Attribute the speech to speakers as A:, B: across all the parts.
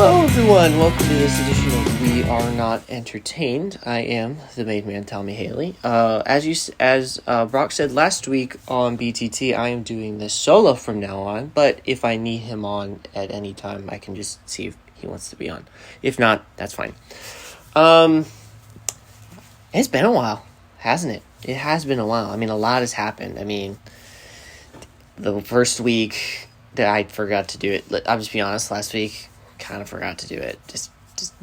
A: Hello everyone, welcome to this edition of We Are Not Entertained. I am the made man, Tommy Haley. As Brock said last week on BTT, I am doing this solo from now on, but if I need him on at any time, I can just see if he wants to be on. If not, that's fine. It's been a while, hasn't it? It has been a while. I mean, a lot has happened. I mean, the first week that I forgot to do it, I'll just be honest, last week, kind of forgot to do it, just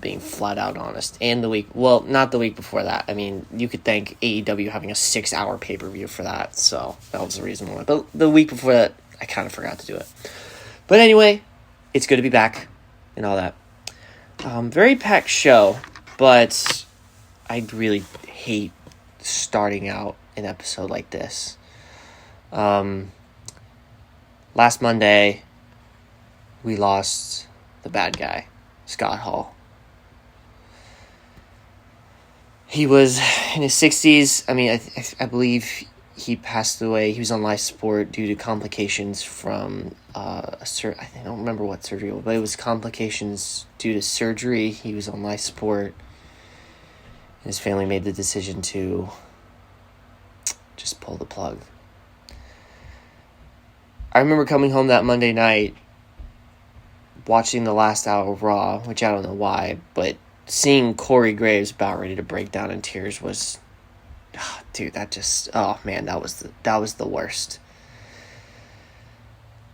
A: being flat out honest. And not the week before that. I mean, you could thank AEW having a 6-hour pay-per-view for that, so that was the reason why. But the week before that, I kind of forgot to do it. But anyway, it's good to be back and all that. Very packed show, but I really hate starting out an episode like this. Last Monday, we lost the bad guy, Scott Hall. He was in his 60s. I mean, I believe he passed away. He was on life support due to complications from I don't remember what surgery it was, but it was complications due to surgery. He was on life support. His family made the decision to just pull the plug. I remember coming home that Monday night, watching the last hour of Raw, which I don't know why, but seeing Corey Graves about ready to break down in tears was, that was the worst.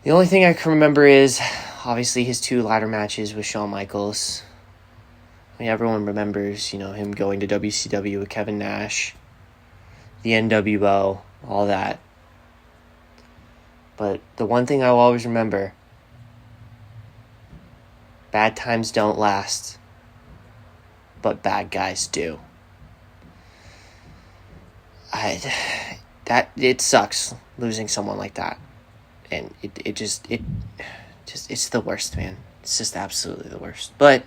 A: The only thing I can remember is, obviously, his 2 ladder matches with Shawn Michaels. I mean, everyone remembers, him going to WCW with Kevin Nash, the NWO, all that. But the one thing I will always remember, bad times don't last, but bad guys do. It sucks losing someone like that, and it's the worst, man. It's just absolutely the worst. But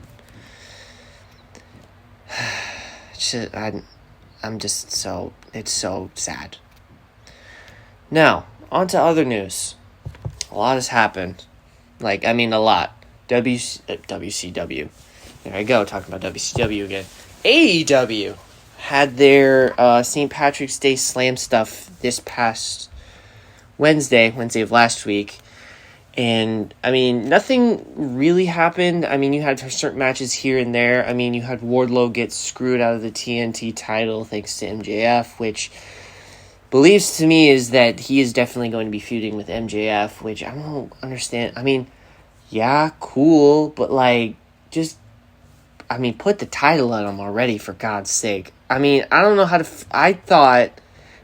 A: it's so sad. Now, on to other news. A lot has happened. A lot. WCW. There I go, talking about WCW again. AEW had their St. Patrick's Day Slam stuff this past Wednesday of last week. And, nothing really happened. You had certain matches here and there. You had Wardlow get screwed out of the TNT title thanks to MJF, which believes to me is that he is definitely going to be feuding with MJF, which I don't understand. Yeah, cool, but put the title on him already, for God's sake. I don't know how to... I thought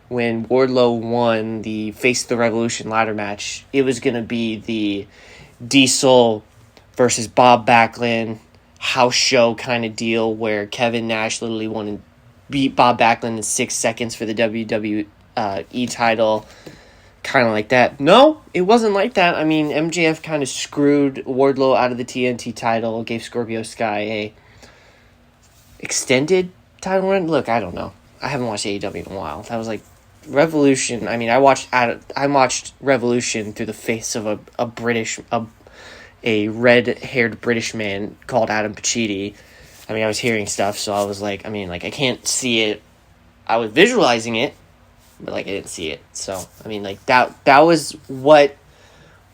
A: when Wardlow won the Face of the Revolution ladder match, it was going to be the Diesel versus Bob Backlund house show kind of deal where Kevin Nash literally won and beat Bob Backlund in 6 seconds for the WWE title. Kind of like that. No, it wasn't like that. MJF kind of screwed Wardlow out of the TNT title, gave Scorpio Sky a extended title run. Look, I don't know. I haven't watched AEW in a while. That was Revolution. I watched Revolution through the face of a red-haired British man called Adam Pacitti. I was hearing stuff, so I was I can't see it. I was visualizing it, but I didn't see it. So that was what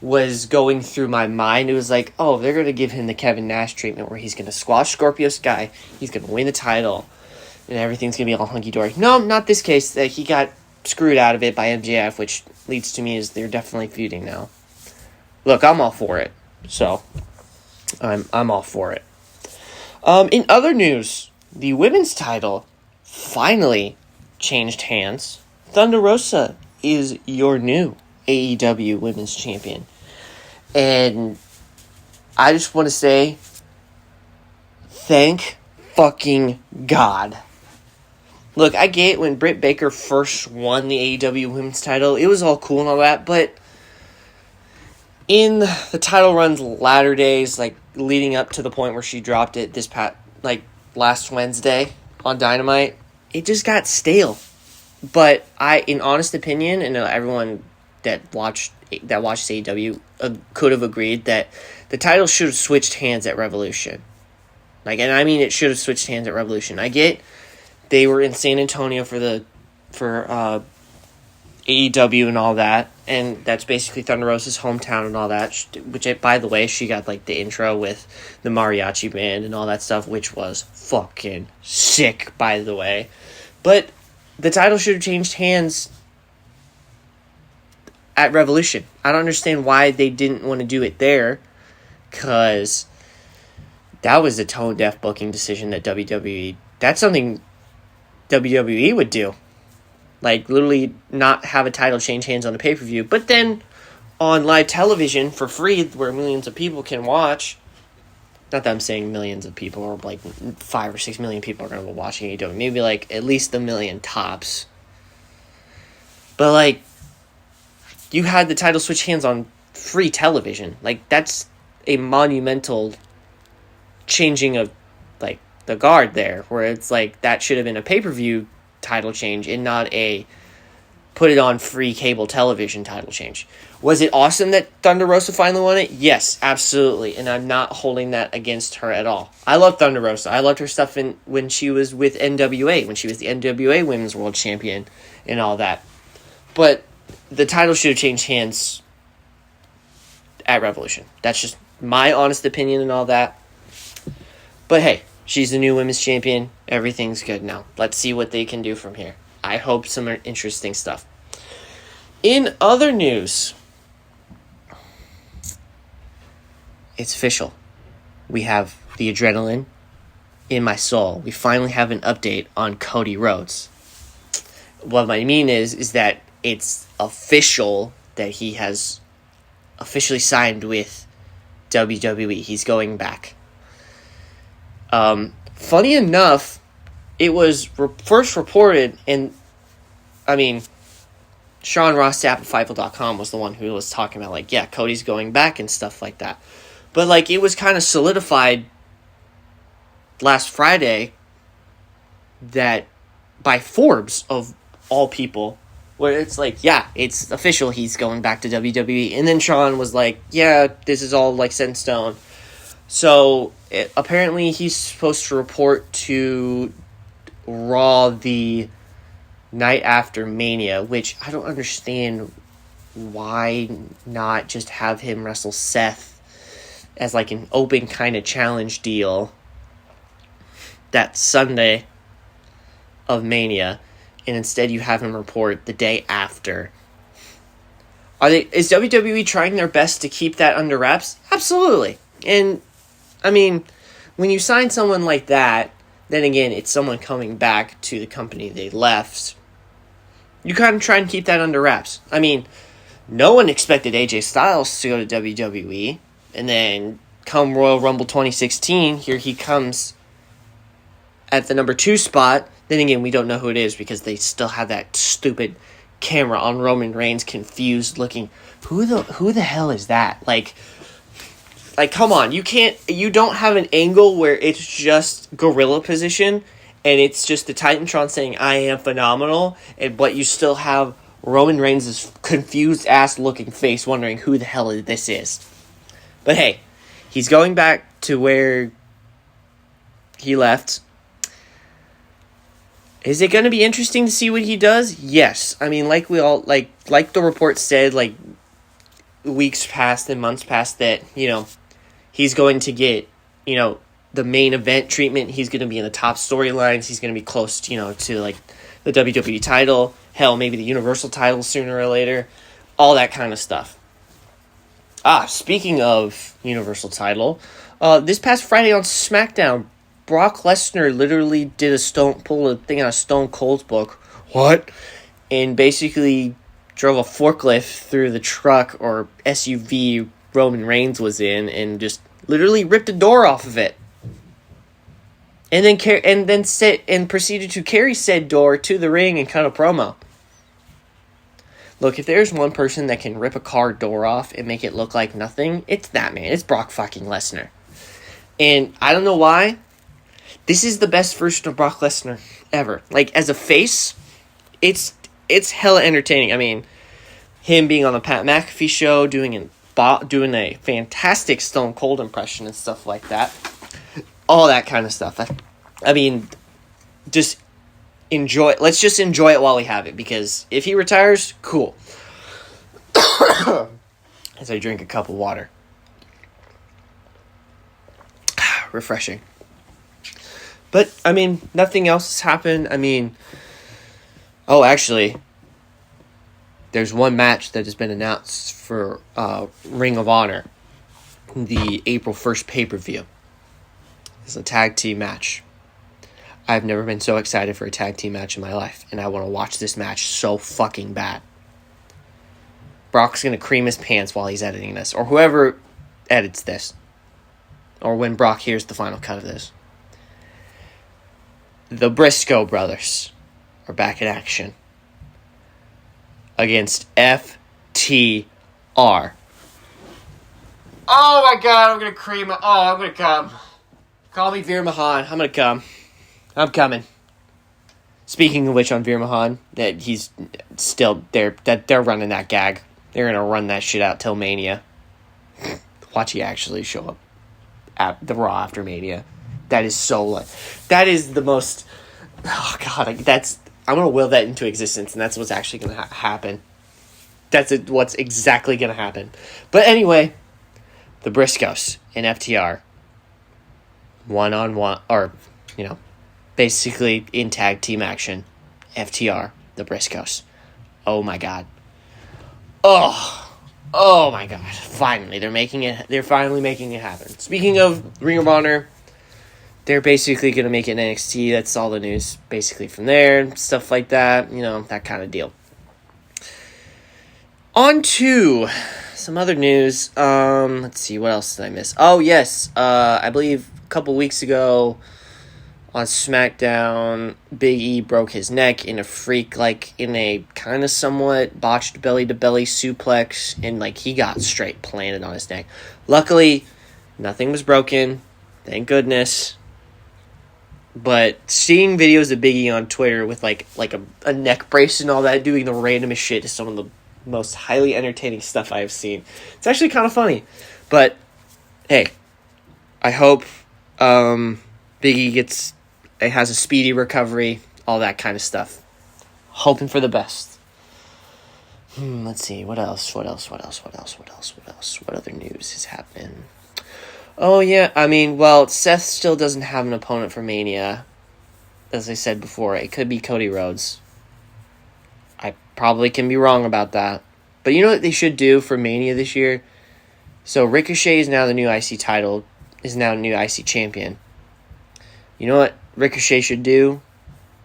A: was going through my mind. It was they're going to give him the Kevin Nash treatment where he's going to squash Scorpio Sky, he's going to win the title, and everything's going to be all hunky-dory. No, not this case. He got screwed out of it by MJF, which leads to me is they're definitely feuding now. Look, I'm all for it. So, I'm all for it. In other news, the women's title finally changed hands. Thunder Rosa is your new AEW Women's Champion. And I just want to say, thank fucking God. Look, I get it when Britt Baker first won the AEW Women's title. It was all cool and all that, but in the title run's latter days, leading up to the point where she dropped it last Wednesday on Dynamite, it just got stale. But in honest opinion, and everyone that watched that watches AEW could have agreed that the title should have switched hands at Revolution. Like, and I mean, it should have switched hands at Revolution. I get they were in San Antonio for AEW and all that, and that's basically Thunder Rosa's hometown and all that, which, by the way, she got, like, the intro with the mariachi band and all that stuff, which was fucking sick, by the way. But the title should have changed hands at Revolution. I don't understand why they didn't want to do it there, because that was a tone-deaf booking decision that WWE... That's something WWE would do. Like, literally not have a title change hands on a pay-per-view. But then, on live television, for free, where millions of people can watch... Not that I'm saying millions of people, or like 5 or 6 million people are going to be watching AEW. Maybe, like, at least 1 million tops. But, like, you had the title switch hands on free television. Like, that's a monumental changing of, like, the guard there. Where it's like, that should have been a pay-per-view title change and not a put it on free cable television title change. Was it awesome that Thunder Rosa finally won it? Yes, absolutely. And I'm not holding that against her at all. I love Thunder Rosa. I loved her stuff when she was with NWA, when she was the NWA Women's World Champion and all that. But the title should have changed hands at Revolution. That's just my honest opinion and all that. But hey, she's the new women's champion. Everything's good now. Let's see what they can do from here. I hope some interesting stuff. In other news, it's official. We have the adrenaline in my soul. We finally have an update on Cody Rhodes. What I mean is that it's official that he has officially signed with WWE. He's going back. Funny enough, it was first reported, and I mean, Sean Ross Sapp at Fightful.com was the one who was talking about, like, yeah, Cody's going back and stuff like that. But, like, it was kind of solidified last Friday that by Forbes, of all people, where it's like, yeah, it's official, he's going back to WWE. And then Sean was like, yeah, this is all, like, set in stone. So, apparently he's supposed to report to Raw the night after Mania, which I don't understand why not just have him wrestle Seth as like an open kind of challenge deal that Sunday of Mania, and instead you have him report the day after. Is WWE trying their best to keep that under wraps? Absolutely. And I mean, when you sign someone like that, then again, it's someone coming back to the company they left. You kind of try and keep that under wraps. I mean, no one expected AJ Styles to go to WWE. And then come Royal Rumble 2016, here he comes at the number 2 spot. Then again, we don't know who it is because they still have that stupid camera on Roman Reigns, confused looking. Who the hell is that? Like, come on, you don't have an angle where it's just gorilla position and it's just the Titantron saying, I am phenomenal, but you still have Roman Reigns' confused ass looking face wondering who the hell this is. But hey, he's going back to where he left. Is it going to be interesting to see what he does? Yes. I mean, like the report said, like, weeks past and months past that, he's going to get, the main event treatment. He's going to be in the top storylines. He's going to be close, to, like, the WWE title. Hell, maybe the Universal title sooner or later. All that kind of stuff. Speaking of Universal title, this past Friday on SmackDown, Brock Lesnar literally did pulled a thing out of Stone Cold's book. What? And basically drove a forklift through the truck or SUV Roman Reigns was in and just literally ripped the door off of it. And then proceeded to carry said door to the ring and cut a promo. Look, if there's one person that can rip a car door off and make it look like nothing, it's that man. It's Brock fucking Lesnar. And I don't know why. This is the best version of Brock Lesnar ever. Like, as a face, it's hella entertaining. I mean, him being on the Pat McAfee show, doing a fantastic Stone Cold impression and stuff like that. All that kind of stuff. I mean, just enjoy. Let's just enjoy it while we have it, because if he retires, cool. As I drink a cup of water. Refreshing. But, I mean, nothing else has happened. I mean, actually, there's one match that has been announced for Ring of Honor, the April 1st pay-per-view. It's a tag team match. I've never been so excited for a tag team match in my life, and I want to watch this match so fucking bad. Brock's going to cream his pants while he's editing this, or whoever edits this, or when Brock hears the final cut of this. The Briscoe brothers are back in action against FTR. Oh my god, I'm going to cream. I'm going to come. Call me Veer Mahan. I'm going to come. I'm coming. Speaking of which, on Veer Mahan, that he's still there. That they're running that gag. They're gonna run that shit out till Mania. Watch he actually show up at the Raw after Mania. That is so. That is the most. Oh god, I'm gonna will that into existence, and that's what's actually gonna happen. That's what's exactly gonna happen. But anyway, the Briscoes and FTR, 1-on-1, or basically in tag team action. FTR, the Briscoes. Oh my god. Oh my god. Finally, they're finally making it happen. Speaking of Ring of Honor, they're basically going to make it NXT. That's all the news basically from there. Stuff like that. That kind of deal. On to some other news. Let's see. What else did I miss? Oh, yes. I believe a couple weeks ago on SmackDown, Big E broke his neck in a freak, in a kind of somewhat botched belly-to-belly suplex, and, he got straight planted on his neck. Luckily, nothing was broken. Thank goodness. But seeing videos of Big E on Twitter with, a neck brace and all that, doing the randomest shit is some of the most highly entertaining stuff I have seen. It's actually kind of funny. But, hey, I hope Big E has a speedy recovery, all that kind of stuff. Hoping for the best. Let's see, what else? What other news is happening? Oh, yeah, Seth still doesn't have an opponent for Mania. As I said before, it could be Cody Rhodes. I probably can be wrong about that. But you know what they should do for Mania this year? So Ricochet is now the new IC champion. You know what Ricochet should do?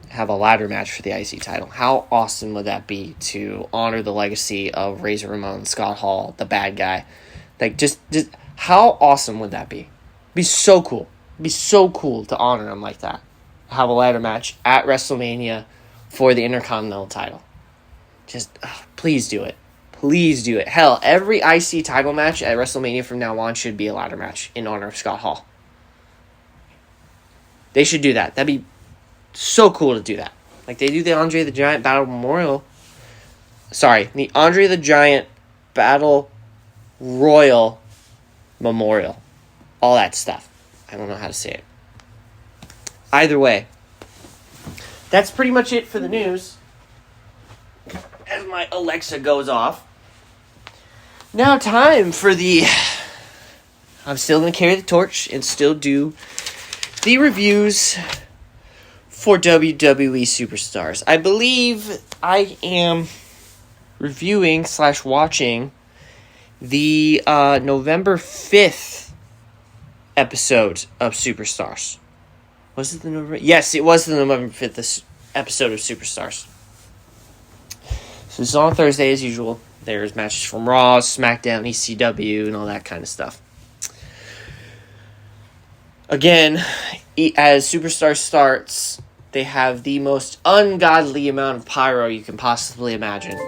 A: Have a ladder match for the IC title. How awesome would that be to honor the legacy of Razor Ramon, Scott Hall, the bad guy? Just how awesome would that be? Be so cool. Be so cool to honor him like that. Have a ladder match at WrestleMania for the Intercontinental title. Please do it. Please do it. Hell, every IC title match at WrestleMania from now on should be a ladder match in honor of Scott Hall. They should do that. That'd be so cool to do that. Like they do the Andre the Giant Battle Memorial. Sorry, the Andre the Giant Battle Royal Memorial. All that stuff. I don't know how to say it. Either way, that's pretty much it for the news. As my Alexa goes off. Now time for I'm still going to carry the torch and still do the reviews for WWE Superstars. I believe I am reviewing / watching the November 5th episode of Superstars. Was it the November? Yes, it was the November 5th episode of Superstars. So this is on Thursday as usual. There's matches from Raw, SmackDown, ECW, and all that kind of stuff. Again, as Superstars starts, they have the most ungodly amount of pyro you can possibly imagine.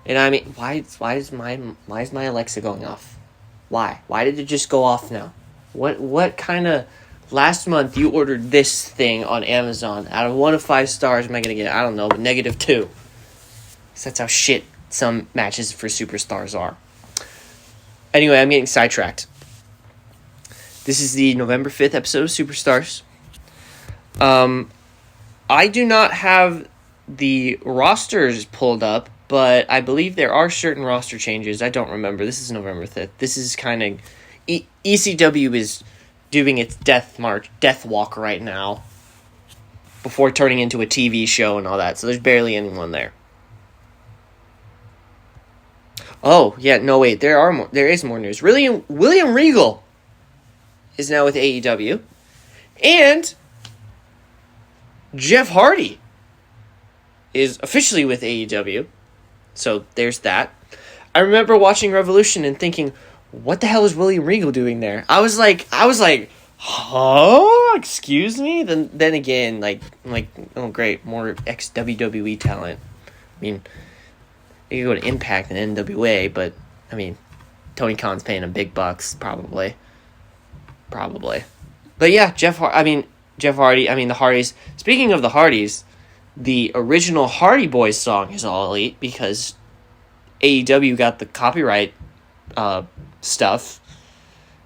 A: And I mean, why is my Alexa going off? Why? Why did it just go off now? What kind of... Last month, you ordered this thing on Amazon. Out of 1 of 5 stars, am I going to get, I don't know, but -2. Because that's how shit some matches for superstars are. Anyway, I'm getting sidetracked. This is the November 5th episode of Superstars. I do not have the rosters pulled up, but I believe there are certain roster changes. I don't remember. This is November 5th. This is kind of... ECW is doing its death walk right now before turning into a TV show and all that, so there's barely anyone there. Oh, yeah, no, wait, there is more news. William Regal is now with AEW, and Jeff Hardy is officially with AEW, so there's that. I remember watching Revolution and thinking, what the hell is William Regal doing there? I was like, huh? Excuse me? Then again, like, oh great, more ex-WWE talent. I mean, you could go to Impact and NWA, but, I mean, Tony Khan's paying him big bucks, probably. But yeah, Jeff Hardy, the Hardys. Speaking of the Hardys, the original Hardy Boys song is All Elite because AEW got the copyright stuff,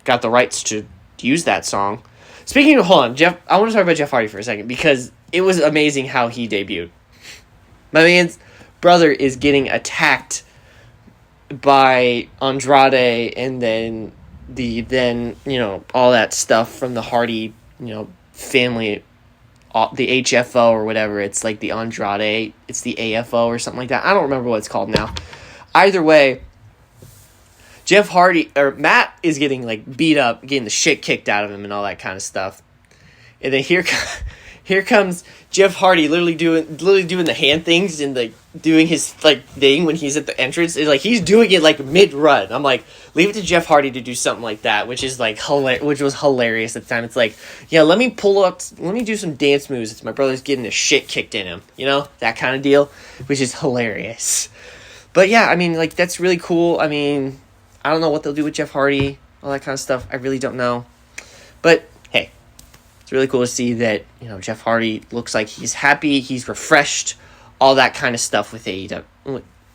A: got the rights to use that song. Speaking of, hold on, I want to talk about Jeff Hardy for a second because it was amazing how he debuted. My man's brother is getting attacked by Andrade and then all that stuff from the Hardy, family, the HFO or whatever. It's like the Andrade, it's the AFO or something like that. I don't remember what it's called now. Either way, Jeff Hardy, or Matt is getting like beat up, getting the shit kicked out of him and all that kind of stuff. And then here comes Jeff Hardy literally doing the hand things and like doing his like thing when he's at the entrance. It's like he's doing it like mid-run. I'm like, leave it to Jeff Hardy to do something like that, which is like which was hilarious at the time. It's like, yeah, let me do some dance moves. It's my brother's getting the shit kicked in him, that kind of deal, which is hilarious. But yeah, I mean, like that's really cool. I mean, I don't know what they'll do with Jeff Hardy, all that kind of stuff. I really don't know. But hey, it's really cool to see that, Jeff Hardy looks like he's happy, he's refreshed, all that kind of stuff with AEW,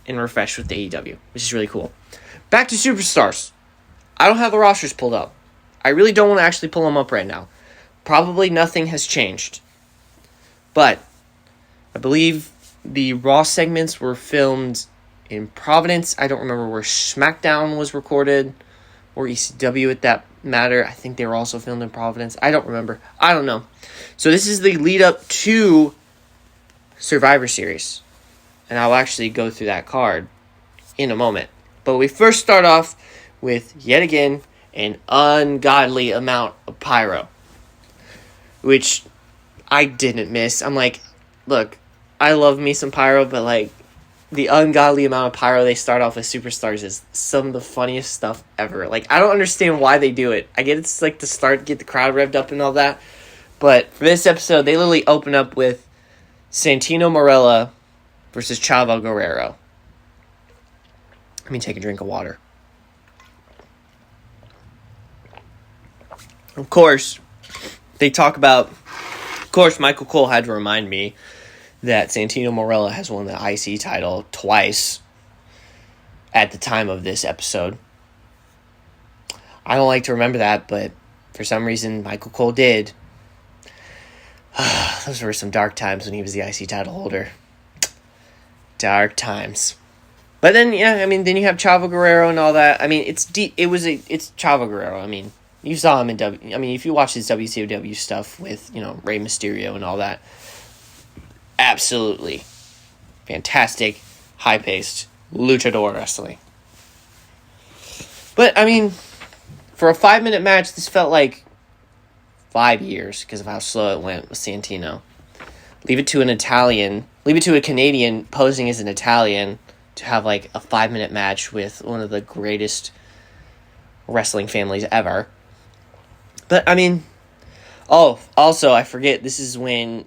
A: and refreshed with AEW, which is really cool. Back to Superstars. I don't have the rosters pulled up. I really don't want to actually pull them up right now. Probably nothing has changed. But I believe the Raw segments were filmed in Providence. I don't remember where SmackDown was recorded or ECW at that matter. I think they were also filmed in Providence. I don't remember. I don't know. So this is the lead up to Survivor Series. And I'll actually go through that card in a moment. But we first start off with, yet again, an ungodly amount of pyro. Which I didn't miss. I'm like, look, I love me some pyro, but like, the ungodly amount of pyro they start off with Superstars is some of the funniest stuff ever. Like, I don't understand why they do it. I get it's like to get the crowd revved up and all that. But for this episode, they literally open up with Santino Marella versus Chavo Guerrero. Let me take a drink of water. Of course, they talk about... Of course, Michael Cole had to remind me that Santino Marella has won the IC title twice at the time of this episode. I don't like to remember that, but for some reason, Michael Cole did. Those were some dark times when he was the IC title holder. Dark times. But then, yeah, I mean, then you have Chavo Guerrero and all that. I mean, it's Chavo Guerrero. I mean, you saw him if you watch his WCW stuff with, Rey Mysterio and all that, absolutely fantastic, high-paced luchador wrestling. But, I mean, for a 5-minute match, this felt like 5 years because of how slow it went with Santino. Leave it to a Canadian posing as an Italian to have like a 5-minute match with one of the greatest wrestling families ever. But, I mean, also, I forget, this is when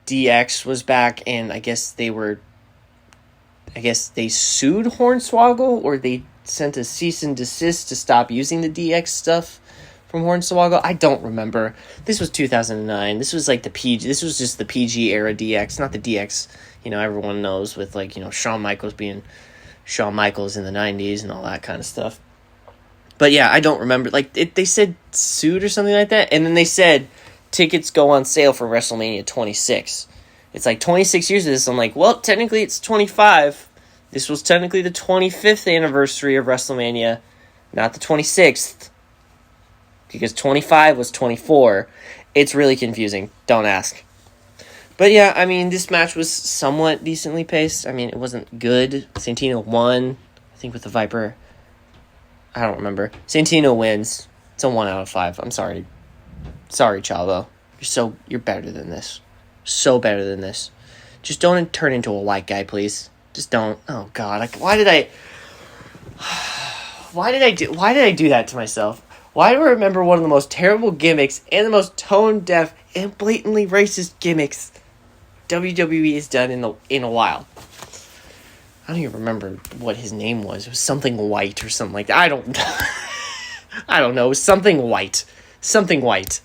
A: DX was back, and I guess they sued Hornswoggle, or they sent a cease and desist to stop using the DX stuff from Hornswoggle. I don't remember. This was 2009. This was like this was just the PG era DX, not the DX, everyone knows with like, Shawn Michaels being Shawn Michaels in the 90s and all that kind of stuff. But yeah, I don't remember. Like, they said suit or something like that. And then they said tickets go on sale for WrestleMania 26. It's like 26 years of this. I'm like, well, technically it's 25. This was technically the 25th anniversary of WrestleMania, not the 26th. Because 25 was 24. It's really confusing. Don't ask. But yeah, I mean, this match was somewhat decently paced. I mean, it wasn't good. Santino won, I think, with the Viper. I don't remember. Santino wins. It's a 1 out of 5. I'm sorry. Sorry, Chavo. You're better than this. So better than this. Just don't turn into a white guy, please. Just don't. Oh God. Why did I do that to myself? Why do I remember one of the most terrible gimmicks and the most tone deaf and blatantly racist gimmicks WWE has done in a while? I don't even remember what his name was. It was something white or something like that. I don't know. It was something white. Something white.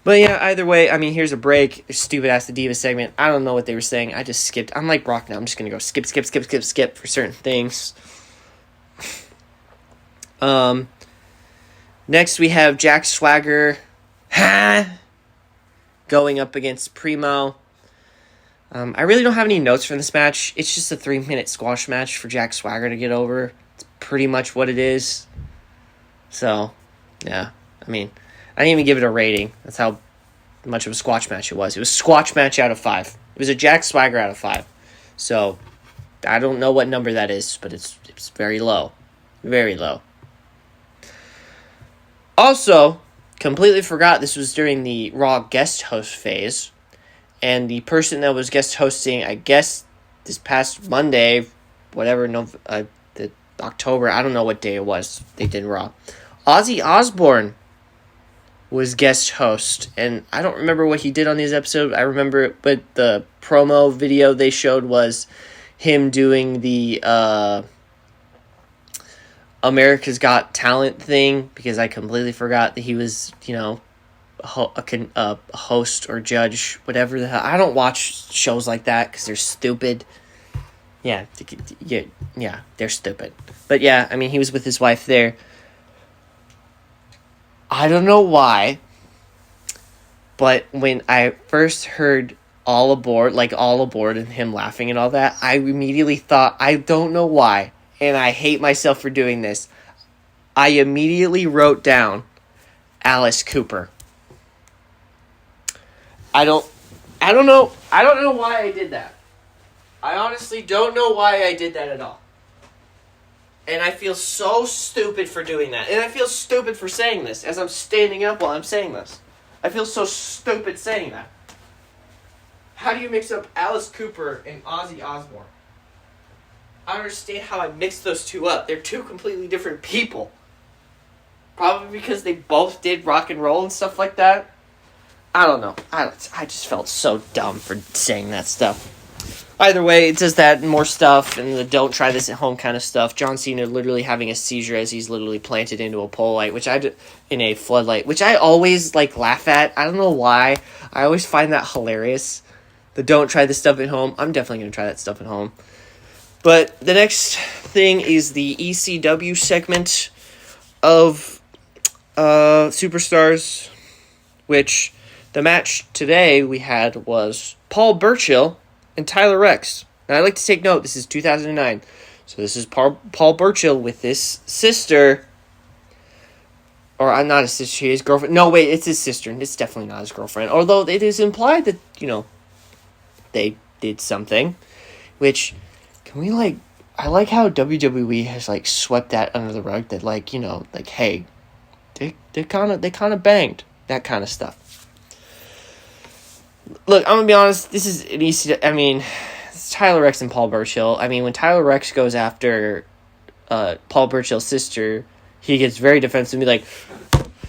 A: But yeah, either way, I mean, here's a break. Stupid Ass the Diva segment. I don't know what they were saying. I just skipped. I'm like Brock now. I'm just going to go skip for certain things. Next we have Jack Swagger going up against Primo. I really don't have any notes from this match. It's just a 3-minute squash match for Jack Swagger to get over. It's pretty much what it is. So, yeah. I mean, I didn't even give it a rating. That's how much of a squash match it was. It was a squash match out of 5. It was a Jack Swagger out of 5. So, I don't know what number that is, but it's very low. Very low. Also, completely forgot this was during the Raw guest host phase. And the person that was guest hosting, I guess, this past Monday, whatever, the October, I don't know what day it was they did Raw. Ozzy Osbourne was guest host, and I don't remember what he did on this episode. I remember it, but the promo video they showed was him doing the America's Got Talent thing, because I completely forgot that he was, a host or judge, whatever the hell. I don't watch shows like that because they're stupid. Yeah, they're stupid. But yeah, I mean, he was with his wife there. I don't know why, but when I first heard all aboard and him laughing and all that, I immediately thought, I don't know why, and I hate myself for doing this, I immediately wrote down Alice Cooper. I don't know why I did that. I honestly don't know why I did that at all. And I feel so stupid for doing that. And I feel stupid for saying this as I'm standing up while I'm saying this. I feel so stupid saying that. How do you mix up Alice Cooper and Ozzy Osbourne? I don't understand how I mixed those two up. They're two completely different people. Probably because they both did rock and roll and stuff like that. I don't know. I just felt so dumb for saying that stuff. Either way, it does that and more stuff, and the don't try this at home kind of stuff. John Cena literally having a seizure as he's literally planted into a pole light, in a floodlight, which I always laugh at. I don't know why. I always find that hilarious. The don't try this stuff at home. I'm definitely going to try that stuff at home. But the next thing is the ECW segment of Superstars, which the match today we had was Paul Burchill and Tyler Rex. Now, I'd like to take note, this is 2009. So this is Paul Burchill with his sister. Or, not his sister, his girlfriend. No, wait, it's his sister. It's definitely not his girlfriend. Although it is implied that, they did something. Which, can we, I like how WWE has, swept that under the rug. That, hey, they kind of banged. That kind of stuff. Look, I'm going to be honest, this is an easy, it's Tyler Rex and Paul Burchill. I mean, when Tyler Rex goes after Paul Burchill's sister, he gets very defensive and be like,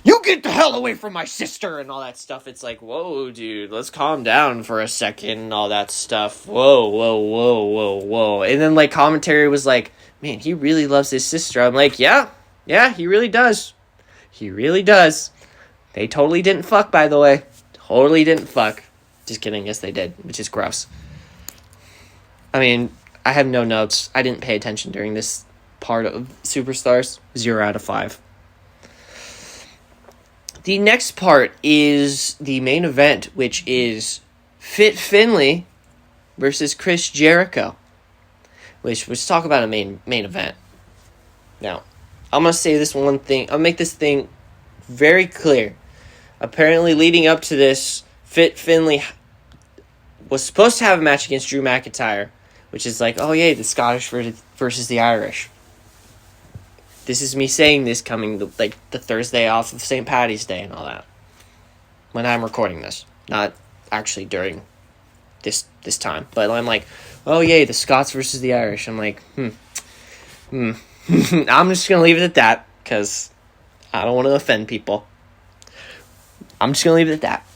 A: you get the hell away from my sister, and all that stuff. It's like, whoa, dude, let's calm down for a second, and all that stuff. Whoa. And then, commentary was like, man, he really loves his sister. I'm like, yeah, he really does. He really does. They totally didn't fuck, by the way. Totally didn't fuck. Just kidding, yes they did, which is gross. I mean, I have no notes. I didn't pay attention during this part of Superstars. 0 out of 5. The next part is the main event, which is Fit Finlay versus Chris Jericho. Which, let's talk about a main event. Now, I'm going to say this one thing. I'll make this thing very clear. Apparently, leading up to this, Fit Finlay was supposed to have a match against Drew McIntyre, which is like, oh yay, the Scottish versus the Irish. This is me saying this coming the Thursday off of St. Paddy's Day and all that. When I'm recording this. Not actually during this time. But I'm like, oh yay, the Scots versus the Irish. I'm like, I'm just going to leave it at that, because I don't want to offend people. I'm just going to leave it at that.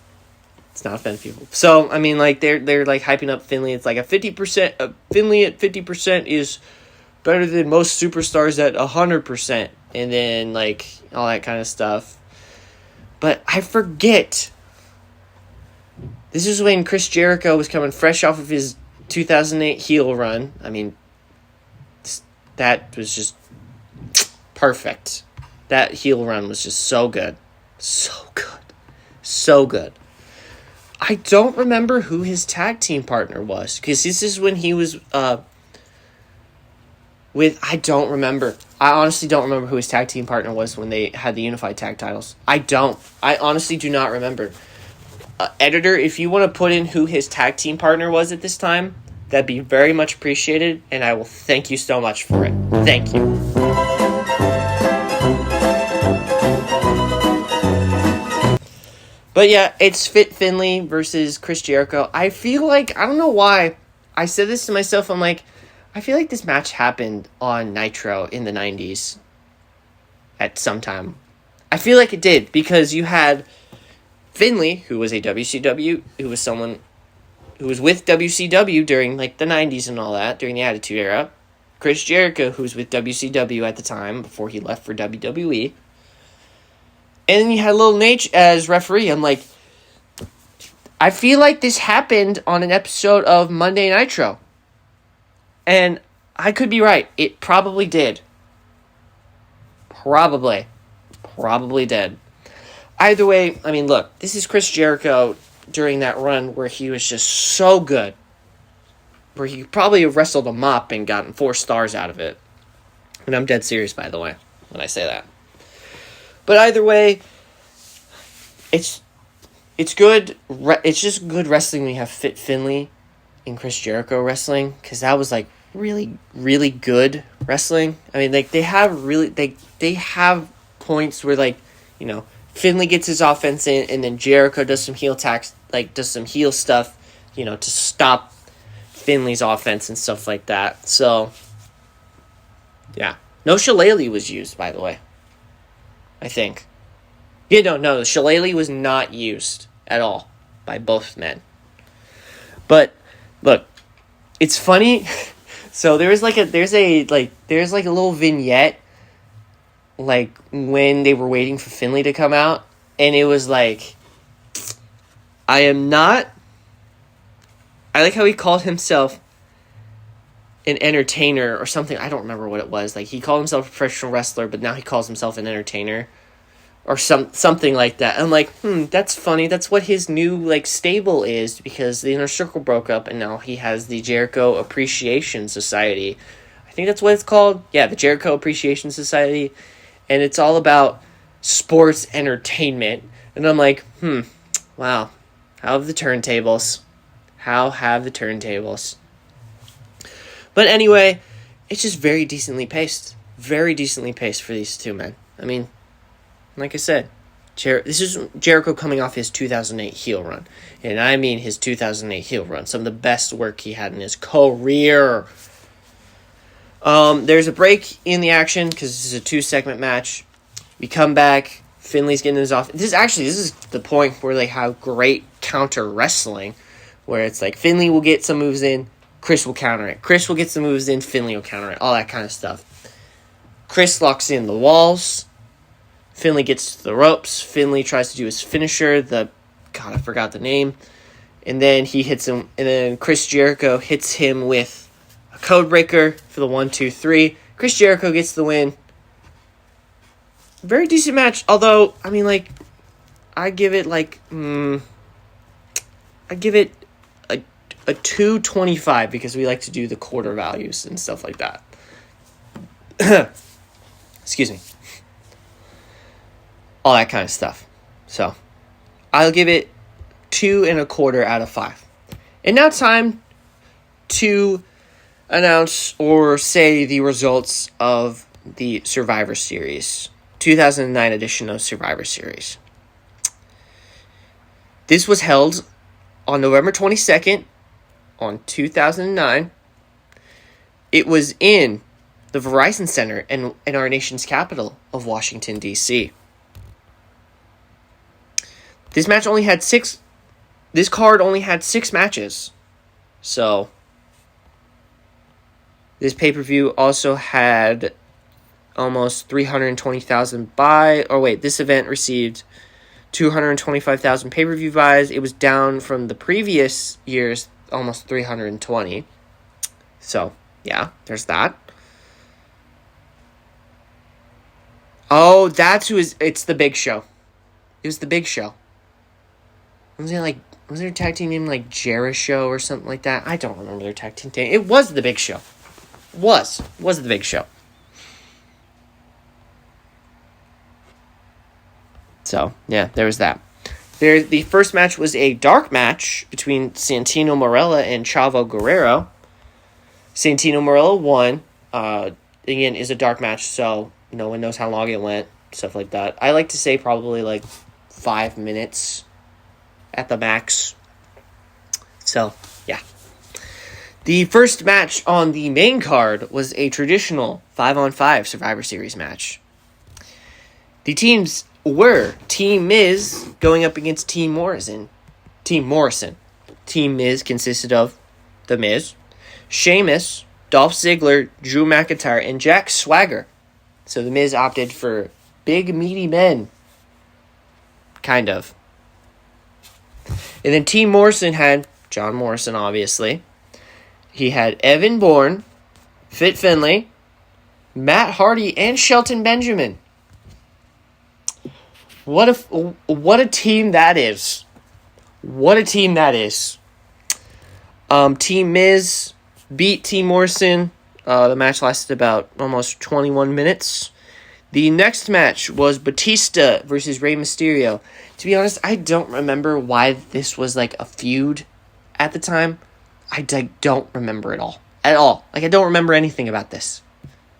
A: It's not offend people. So, I mean, like, they're like hyping up Finlay. It's like a 50%, Finlay at 50% is better than most superstars at 100%. And then, like, all that kind of stuff. But I forget. This is when Chris Jericho was coming fresh off of his 2008 heel run. I mean, that was just perfect. That heel run was just so good. So good. So good. I don't remember who his tag team partner was, because this is when he was I don't remember. I honestly don't remember who his tag team partner was when they had the unified tag titles. I honestly do not remember. Editor, if you want to put in who his tag team partner was at this time, that'd be very much appreciated, and I will thank you so much for it. Thank you. But yeah, it's Fit Finlay versus Chris Jericho. I feel like, I don't know why, I said this to myself, I'm like, I feel like this match happened on Nitro in the 90s at some time. I feel like it did, because you had Finlay, who was a WCW, who was someone who was with WCW during like the 90s and all that, during the Attitude Era. Chris Jericho, who was with WCW at the time, before he left for WWE. And then you had Lil Nate as referee. I'm like, I feel like this happened on an episode of Monday Nitro. And I could be right. It probably did. Probably did. Either way, I mean, look, this is Chris Jericho during that run where he was just so good. Where he probably wrestled a mop and gotten 4 stars out of it. And I'm dead serious, by the way, when I say that. But either way, it's good. It's just good wrestling when you have Fit Finlay and Chris Jericho wrestling, because that was like really, really good wrestling. I mean, like they have points where, like, you know, Finlay gets his offense in, and then Jericho does some heel attacks, like does some heel stuff, you know, to stop Finlay's offense and stuff like that. So, yeah, no Shillelagh was used, by the way. I think. Yeah, no, the Shillelagh was not used at all by both men. But look, it's funny. So there's like a little vignette, like when they were waiting for Finlay to come out, and it was like, I like how he called himself an entertainer or something. I don't remember what it was. Like, he called himself a professional wrestler, but now he calls himself an entertainer or something like that. I'm like, that's funny. That's what his new, like, stable is, because the Inner Circle broke up and now he has the Jericho Appreciation Society. I think that's what it's called. Yeah, the Jericho Appreciation Society. And it's all about sports entertainment. And I'm like, wow. How have the turntables? But anyway, it's just very decently paced. Very decently paced for these two men. I mean, like I said, this is Jericho coming off his 2008 heel run. And I mean his 2008 heel run. Some of the best work he had in his career. There's a break in the action, because this is a 2-segment match. We come back. Finlay's getting his off. This is the point where they have great counter wrestling, where it's like Finlay will get some moves in, Chris will counter it. Chris will get some moves in, Finlay will counter it. All that kind of stuff. Chris locks in the walls. Finlay gets to the ropes. Finlay tries to do his finisher. I forgot the name. And then he hits him. And then Chris Jericho hits him with a Codebreaker for the 1, 2, 3. Chris Jericho gets the win. Very decent match, although, I mean, like, I give it, like, I give it a 2.25 because we like to do the quarter values and stuff like that. Excuse me. All that kind of stuff. So, I'll give it 2.25 out of 5. And now time to announce or say the results of the Survivor Series. 2009 edition of Survivor Series. This was held on November 22nd on 2009. It was in the Verizon Center in our nation's capital of Washington, D.C. This card only had 6 matches. So, this pay-per-view also had almost 320,000 this event received 225,000 pay-per-view buys. It was down from the previous year's almost 320. So, yeah, there's that. Oh, it's the Big Show. It was the Big Show. Was there a tag team named like Jericho or something like that? I don't remember their tag team name. It was the Big Show. Was the Big Show. So, yeah, there was that. The first match was a dark match between Santino Marella and Chavo Guerrero. Santino Marella won. Again, is a dark match, so no one knows how long it went. Stuff like that. I like to say probably like 5 minutes at the max. So, yeah. The first match on the main card was a traditional 5-on-5 Survivor Series match. The teams were Team Miz going up against Team Morrison. Team Miz consisted of The Miz, Sheamus, Dolph Ziggler, Drew McIntyre, and Jack Swagger. So The Miz opted for big, meaty men. Kind of. And then Team Morrison had John Morrison, obviously. He had Evan Bourne, Fit Finlay, Matt Hardy, and Shelton Benjamin. What a team that is. What a team that is. Team Miz beat Team Morrison. The match lasted about almost 21 minutes. The next match was Batista versus Rey Mysterio. To be honest, I don't remember why this was like a feud at the time. I don't remember it all. At all. Like, I don't remember anything about this.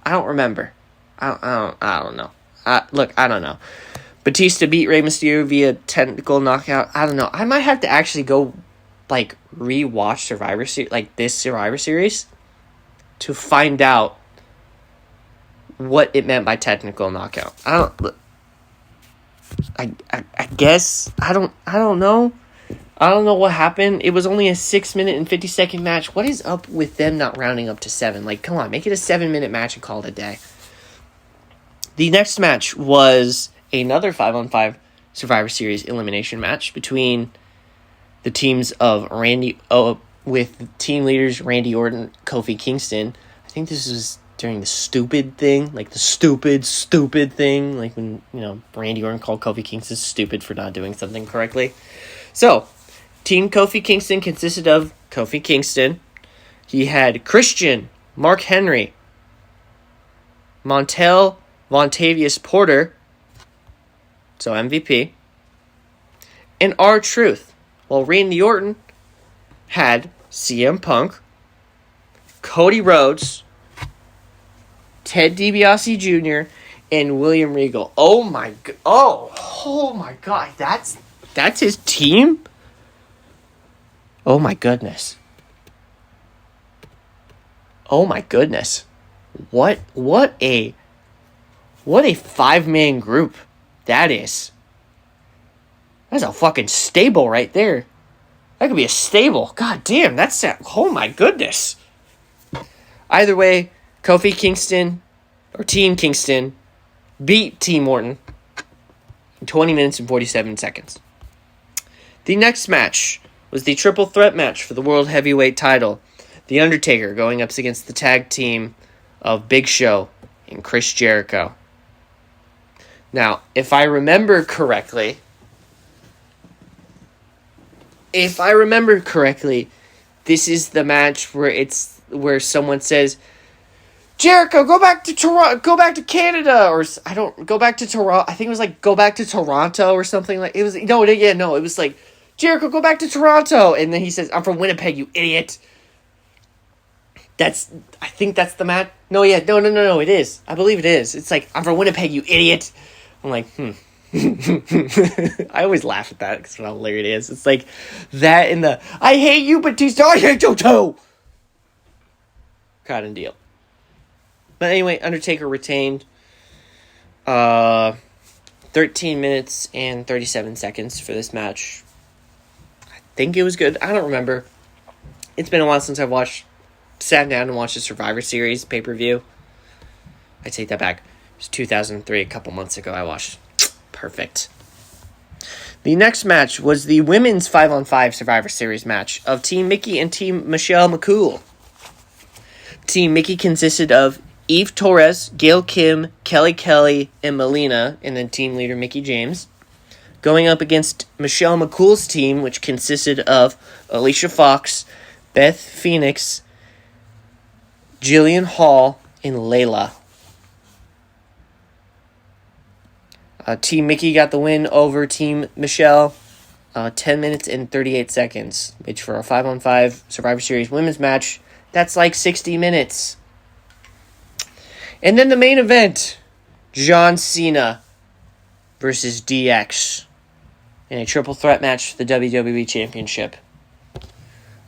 A: I don't remember. I don't know. I don't know. Batista beat Rey Mysterio via technical knockout. I don't know. I might have to actually go, like, rewatch this Survivor Series to find out what it meant by technical knockout. I guess I don't know. I don't know what happened. It was only a 6-minute and 50-second match. What is up with them not rounding up to 7? Like, come on, make it a 7-minute match and call it a day. The next match was another 5-on-5 Survivor Series elimination match between the teams of with team leaders Randy Orton, Kofi Kingston. I think this was during the stupid thing, like the stupid thing, like when, Randy Orton called Kofi Kingston stupid for not doing something correctly. So, Team Kofi Kingston consisted of Kofi Kingston. He had Christian, Mark Henry, Montel Vontavious Porter, so MVP, and R-Truth. While Randy Orton had CM Punk, Cody Rhodes, Ted DiBiase Jr., and William Regal. Oh my God, that's his team? Oh my goodness. What a 5-man group that is. That's a fucking stable right there. That could be a stable. God damn, oh my goodness. Either way, Kofi Kingston, or Team Kingston, beat Team Orton in 20 minutes and 47 seconds. The next match was the triple threat match for the World Heavyweight title. The Undertaker going up against the tag team of Big Show and Chris Jericho. Now, if I remember correctly, this is the match where someone says, Jericho, go back to Toronto, go back to Canada, or go back to Toronto. I think it was like, go back to Toronto or something like, it was, it was like, Jericho, go back to Toronto. And then he says, I'm from Winnipeg, you idiot. I think that's the match. No, it is. I believe it is. It's like, I'm from Winnipeg, you idiot. I'm like, I always laugh at that because of how hilarious it is. It's like that in the, I hate you, Batista, I hate you too. Kind of deal. But anyway, Undertaker retained 13 minutes and 37 seconds for this match. I think it was good. I don't remember. It's been a while since I've sat down and watched the Survivor Series pay-per-view. I take that back. It was 2003, a couple months ago I watched. Perfect. The next match was the women's 5-on-5 Survivor Series match of Team Mickey and Team Michelle McCool. Team Mickey consisted of Eve Torres, Gail Kim, Kelly, and Melina, and then team leader Mickie James, going up against Michelle McCool's team, which consisted of Alicia Fox, Beth Phoenix, Jillian Hall, and Layla. Team Mickey got the win over Team Michelle, 10 minutes and 38 seconds, which for a 5-on-5 Survivor Series women's match, that's like 60 minutes. And then the main event, John Cena versus DX in a triple threat match for the WWE Championship.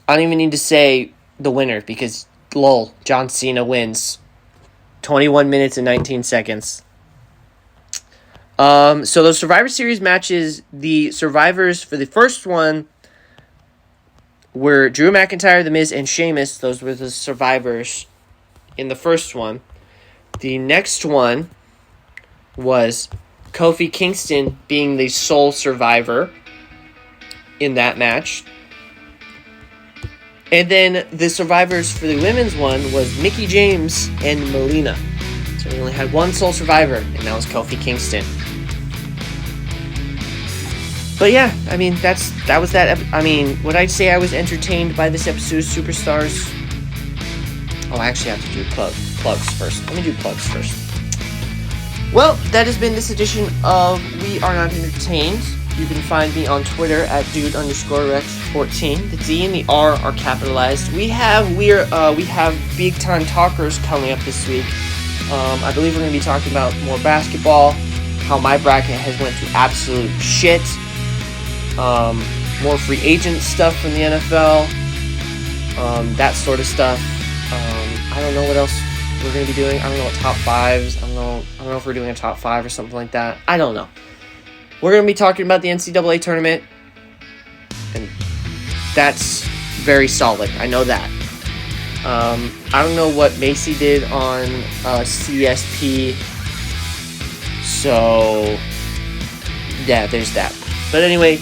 A: I don't even need to say the winner because, lol, John Cena wins. 21 minutes and 19 seconds. So those Survivor Series matches, the survivors for the first one were Drew McIntyre, The Miz, and Sheamus. Those were the survivors in the first one. The next one was Kofi Kingston being the sole survivor in that match. And then the survivors for the women's one was Mickie James and Melina. So we only had one sole survivor, and that was Kofi Kingston. But yeah, I mean, that was that. I mean, would I say I was entertained by this episode of Superstars? Oh, I actually have to do plugs first. Let me do plugs first. Well, that has been this edition of We Are Not Entertained. You can find me on Twitter at dude_rex14. The D and the R are capitalized. We have big time talkers coming up this week. I believe we're going to be talking about more basketball, how my bracket has went to absolute shit, more free agent stuff from the NFL, that sort of stuff. I don't know what else we're going to be doing. I don't know what top fives. I don't know if we're doing a top 5 or something like that. I don't know. We're going to be talking about the NCAA tournament, and that's very solid. I know that. I don't know what Macy did on CSP, so yeah, there's that. But anyway,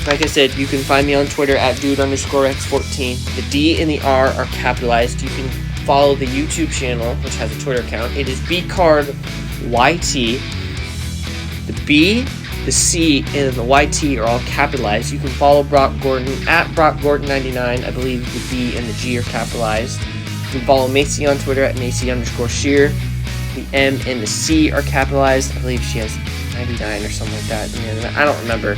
A: like I said, you can find me on Twitter at dude_x14. The D and the R are capitalized. You can follow the YouTube channel, which has a Twitter account. It is BCardYT. The B, the C, and the YT are all capitalized. You can follow Brock Gordon at BrockGordon99. I believe the B and the G are capitalized. You can follow Macy on Twitter at Macy_Sheer. The M and the C are capitalized. I believe she has 99 or something like that. I don't remember.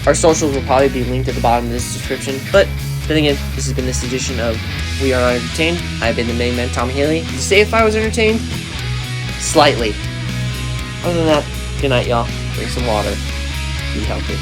A: Our socials will probably be linked at the bottom of this description. But then again, this has been this edition of We Are Not Entertained. I've been the main man, Tommy Haley. To say if I was entertained? Slightly. Other than that, good night, y'all. Drink some water. Be healthy.